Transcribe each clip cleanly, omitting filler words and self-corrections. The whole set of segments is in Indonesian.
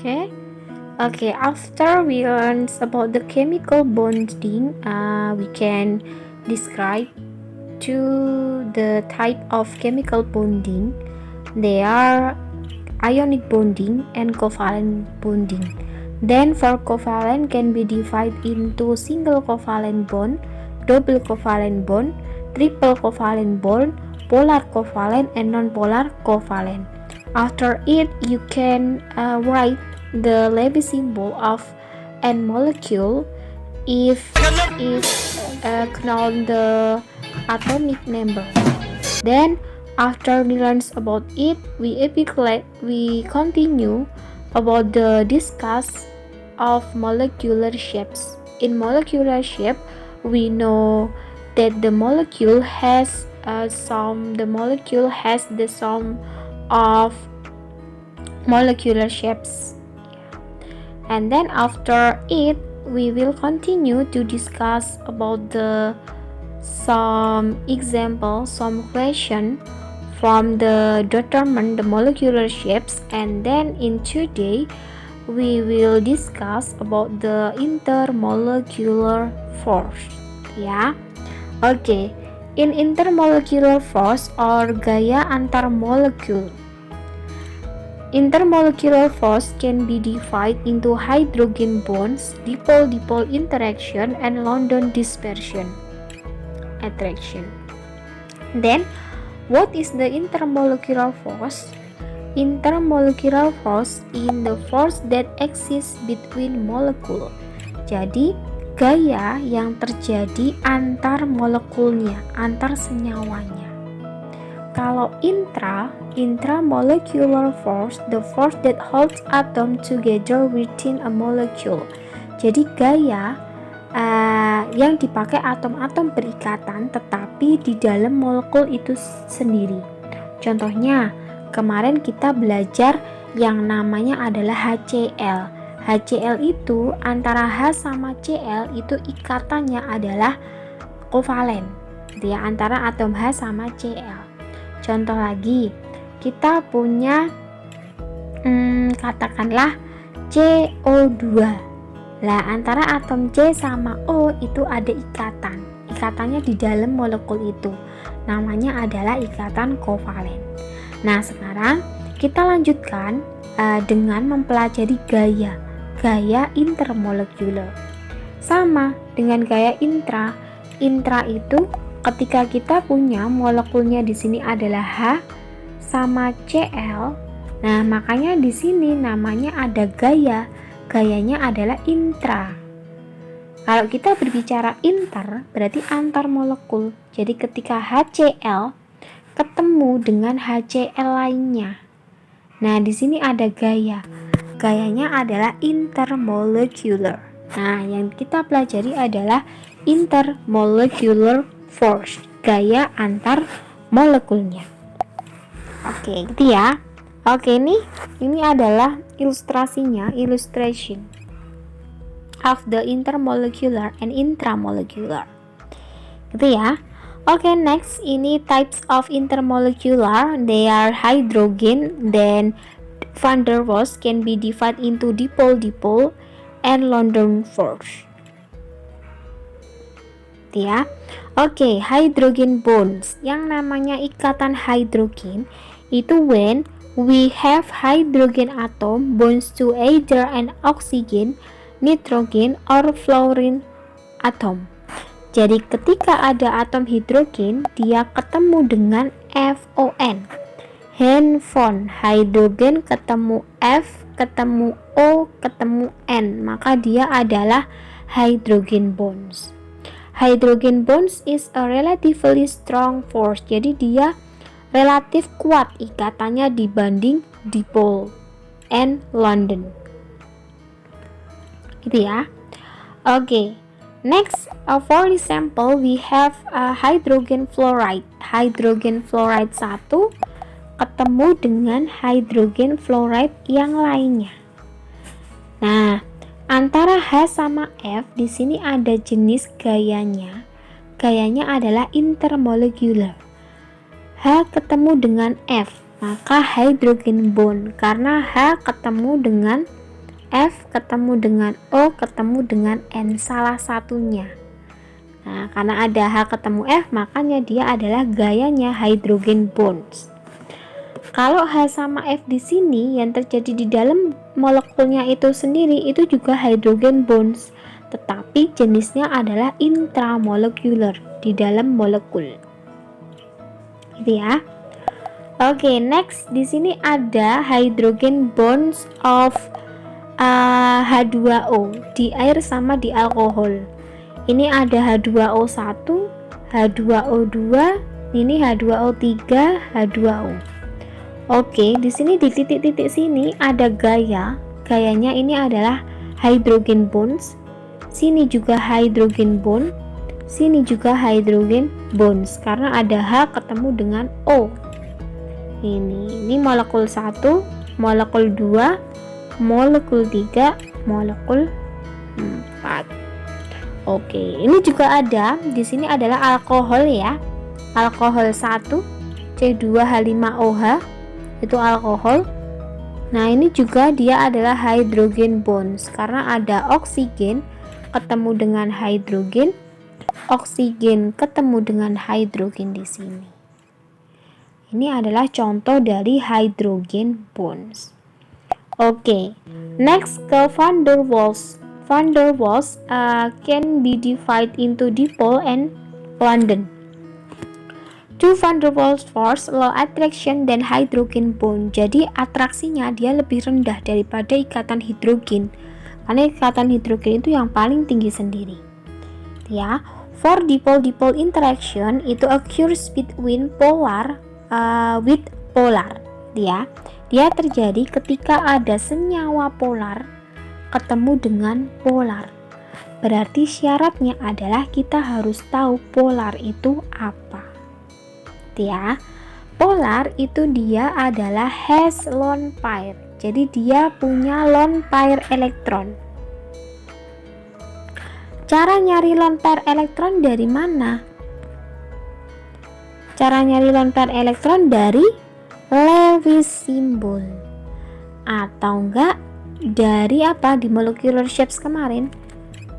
Okay. Okay, after we learn about the chemical bonding, we can describe to the type of chemical bonding. They are ionic bonding and covalent bonding. Then for covalent can be divided into single covalent bond, double covalent bond, triple covalent bond, polar covalent, and non-polar covalent. After it, you can write the Levy symbol of N molecule if count the atomic number. Then after we learn about it, we continue about the discuss of molecular shapes. In molecular shape, we know that the molecule has the sum of molecular shapes. And then after it, we will continue to discuss about some question from the determine the molecular shapes. And then in today we will discuss about the intermolecular force. Okay. In intermolecular force or gaya antar molekul, intermolecular force can be divided into hydrogen bonds, dipole-dipole interaction, and London dispersion attraction. Then, what is the intermolecular force? Intermolecular force in the force that exists between molecule. Jadi, gaya yang terjadi antar molekulnya, antar senyawanya. Kalau intramolecular force, the force that holds atom together within a molecule. Jadi gaya yang dipakai atom-atom berikatan tetapi di dalam molekul itu sendiri. Contohnya, kemarin kita belajar yang namanya adalah HCl. HCl itu antara H sama Cl itu ikatannya adalah kovalen, ya, antara atom H sama Cl. Contoh lagi, kita punya katakanlah CO2. Lah, antara atom C sama O itu ada ikatan. Ikatannya di dalam molekul itu. Namanya adalah ikatan kovalen. Nah, sekarang kita lanjutkan dengan mempelajari gaya intermolekular. Sama dengan gaya intra itu ketika kita punya molekulnya di sini adalah H sama Cl. Nah, makanya di sini namanya ada gayanya adalah intra. Kalau kita berbicara inter, berarti antar molekul. Jadi ketika HCl ketemu dengan HCl lainnya. Nah, di sini ada gayanya adalah intermolecular. Nah, yang kita pelajari adalah intermolecular force, gaya antar molekulnya. Oke, gitu ya. Oke, ini adalah ilustrasinya, illustration of the intermolecular and intramolecular. Gitu ya. Oke, next ini types of intermolecular. They are hydrogen, then van der Waals can be divided into dipole-dipole and London force. Ya. Oke, hydrogen bonds. Yang namanya ikatan hidrogen itu when we have hydrogen atom bonds to either an oxygen, nitrogen, or fluorine atom. Jadi ketika ada atom hidrogen, dia ketemu dengan FON. Handphone, hydrogen ketemu F, ketemu O, ketemu N, maka dia adalah hydrogen bonds. Hydrogen bonds is a relatively strong force. Jadi dia relatif kuat ikatannya dibanding dipole and London. Gitu ya. Oke. Next, for example, we have hydrogen fluoride. Hydrogen fluoride 1 ketemu dengan hydrogen fluoride yang lainnya. Nah, antara H sama F di sini ada jenis gayanya. Gayanya adalah intermolecular. H ketemu dengan F, maka hydrogen bond karena H ketemu dengan F ketemu dengan O ketemu dengan N, salah satunya. Nah, karena ada H ketemu F, makanya dia adalah gayanya hydrogen bonds. Kalau H sama F di sini yang terjadi di dalam molekulnya itu sendiri itu juga hydrogen bonds, tetapi jenisnya adalah intramolecular, di dalam molekul. Gitu ya. Oke, next di sini ada hydrogen bonds of H2O di air sama di alkohol. Ini ada H2O1, H2O2, ini H2O3, H2O. Oke, di sini di titik-titik sini ada gaya. Gayanya ini adalah hydrogen bonds. Sini juga hydrogen bond. Sini juga hydrogen bonds karena ada H ketemu dengan O. Ini molekul 1, molekul 2, molekul 3, molekul 4. Oke, ini juga ada di sini adalah alkohol ya. Alkohol 1 C2H5OH itu alkohol. Nah, ini juga dia adalah hydrogen bonds karena ada oksigen ketemu dengan hidrogen, oksigen ketemu dengan hidrogen di sini. Ini adalah contoh dari hydrogen bonds. Oke, next ke van der Waals. Van der Waals can be divided into dipole and London. Two van der Waals force low attraction dan hydrogen bond. Jadi atraksinya dia lebih rendah daripada ikatan hidrogen. Karena ikatan hidrogen itu yang paling tinggi sendiri. Ya, for dipole-dipole interaction itu occurs between polar with polar. Dia terjadi ketika ada senyawa polar ketemu dengan polar. Berarti syaratnya adalah kita harus tahu polar itu apa. Ya, polar itu dia adalah has lone pair. Jadi dia punya lone pair elektron. Cara nyari lone pair elektron dari mana? Cara nyari lone pair elektron dari Lewis symbol. Atau enggak dari apa di molecular shapes kemarin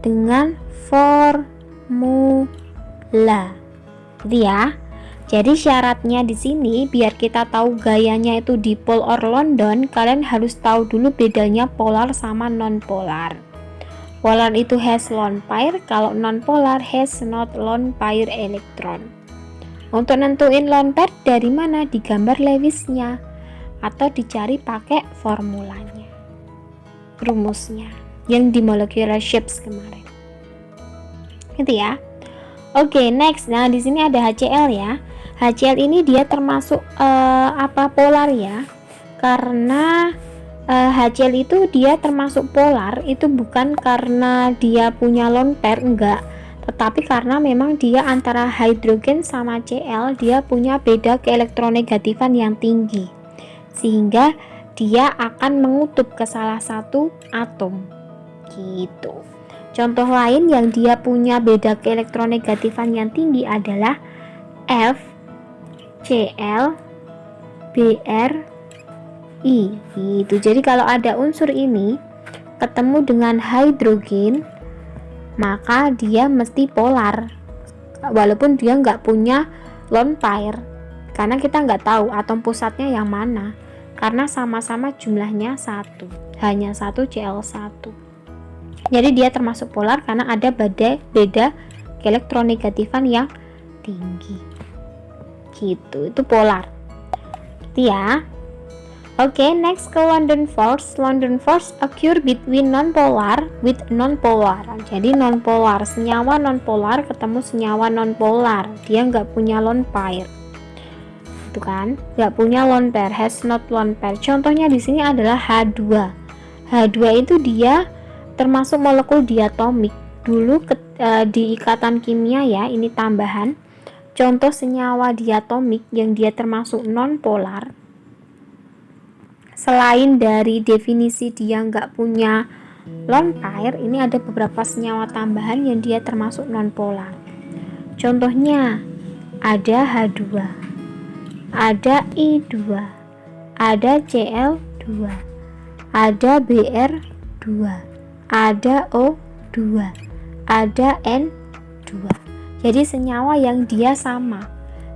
dengan formula. Gitu ya. Jadi syaratnya di sini biar kita tahu gayanya itu dipole or London, kalian harus tahu dulu bedanya polar sama non-polar. Polar itu has lone pair, kalau non-polar has not lone pair elektron. Untuk nentuin lone pair dari mana? Digambar Lewisnya atau dicari pakai formulanya, rumusnya yang di molecular shapes kemarin. Gitu ya. Oke, next. Nah, di sini ada HCl ya. HCl ini dia termasuk polar ya. Karena HCl itu dia termasuk polar itu bukan karena dia punya lone pair, enggak, tetapi karena memang dia antara hidrogen sama Cl dia punya beda keelektronegatifan yang tinggi, sehingga dia akan mengutup ke salah satu atom gitu. Contoh lain yang dia punya beda keelektronegatifan yang tinggi adalah FCl BrI gitu. Jadi kalau ada unsur ini ketemu dengan hidrogen, maka dia mesti polar walaupun dia nggak punya lone pair, karena kita nggak tahu atom pusatnya yang mana, karena sama-sama jumlahnya satu, hanya satu Cl1. Jadi dia termasuk polar karena ada beda keelektronegatifan yang tinggi gitu. Itu polar gitu ya. Oke, next ke London force. London force occur between nonpolar with nonpolar. Jadi nonpolar, senyawa nonpolar ketemu senyawa nonpolar, dia nggak punya lone pair, itu kan, nggak punya lone pair, has not lone pair. Contohnya di sini adalah H2. H2 itu dia termasuk molekul diatomik. Dulu di ikatan kimia ya, ini tambahan. Contoh senyawa diatomik yang dia termasuk nonpolar. Selain dari definisi dia nggak punya lone pair, ini ada beberapa senyawa tambahan yang dia termasuk nonpolar. Contohnya ada H2, ada I2, ada Cl2, ada Br2, ada O2, ada N2. Jadi senyawa yang dia sama,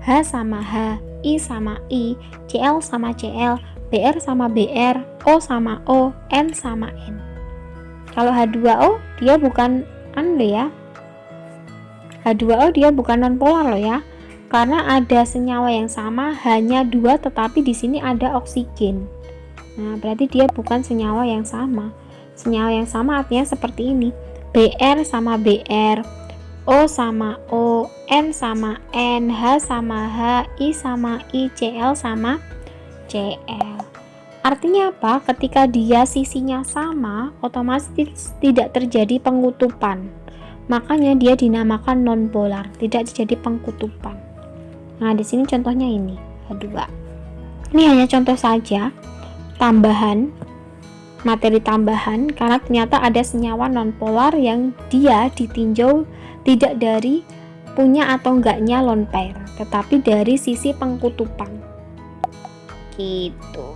H sama H, I sama I, Cl sama Cl, Br sama Br, O sama O, N sama N. Kalau H2O dia bukan ya, H2O dia bukan nonpolar loh ya, karena ada senyawa yang sama hanya 2 tetapi di sini ada oksigen. Nah, berarti dia bukan senyawa yang sama. Senyawa yang sama artinya seperti ini, Br sama Br, O sama O, N sama N, H sama H, I sama I, Cl sama Cl. Artinya apa? Ketika dia sisinya sama, otomatis tidak terjadi pengutupan. Makanya dia dinamakan nonpolar, tidak terjadi pengutupan. Nah, di sini contohnya ini, H2. Ini hanya contoh saja, tambahan, materi tambahan, karena ternyata ada senyawa nonpolar yang dia ditinjau tidak dari punya atau enggaknya lone pair, tetapi dari sisi pengkutupan. Gitu.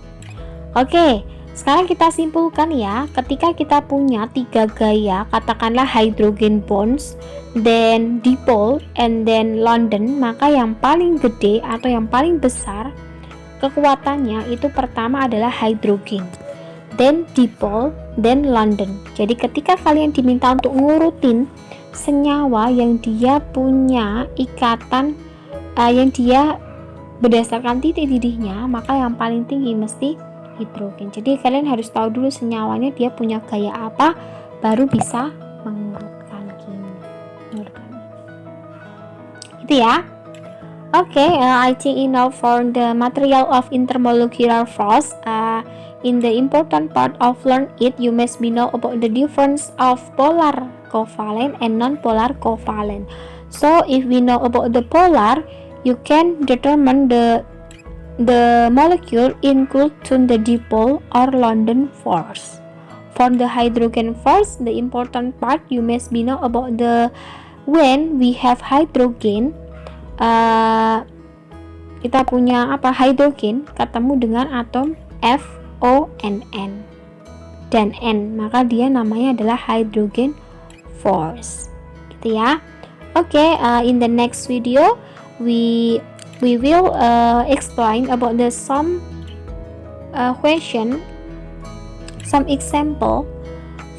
Oke, sekarang kita simpulkan ya, ketika kita punya 3 gaya, katakanlah hydrogen bonds, then dipole, and then London, maka yang paling gede atau yang paling besar kekuatannya itu pertama adalah hydrogen, then dipole, then London. Jadi ketika kalian diminta untuk ngurutin senyawa yang dia punya ikatan, yang dia berdasarkan titik-titiknya, maka yang paling tinggi mesti hidrogen. Jadi kalian harus tahu dulu senyawanya dia punya gaya apa, baru bisa mengurutkan gini. Itu ya. Okay, I think enough for the material of intermolecular force. In the important part of learn it, you must be know about the difference of polar covalent and non-polar covalent. So if we know about the polar, you can determine the molecule include to the dipole or London force. For the hydrogen force, the important part you must be know about the when we have hydrogen, kita punya apa, hydrogen ketemu dengan atom F, O, and N dan N, maka dia namanya adalah hydrogen force, gitu ya. Okay, in the next video we will explain about the some question, some example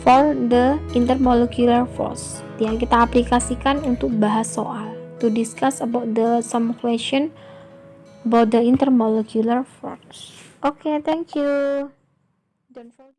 for the intermolecular force. Ya, kita aplikasikan untuk bahas soal, to discuss about the some question about the intermolecular force. Okay, thank you. Don't forget.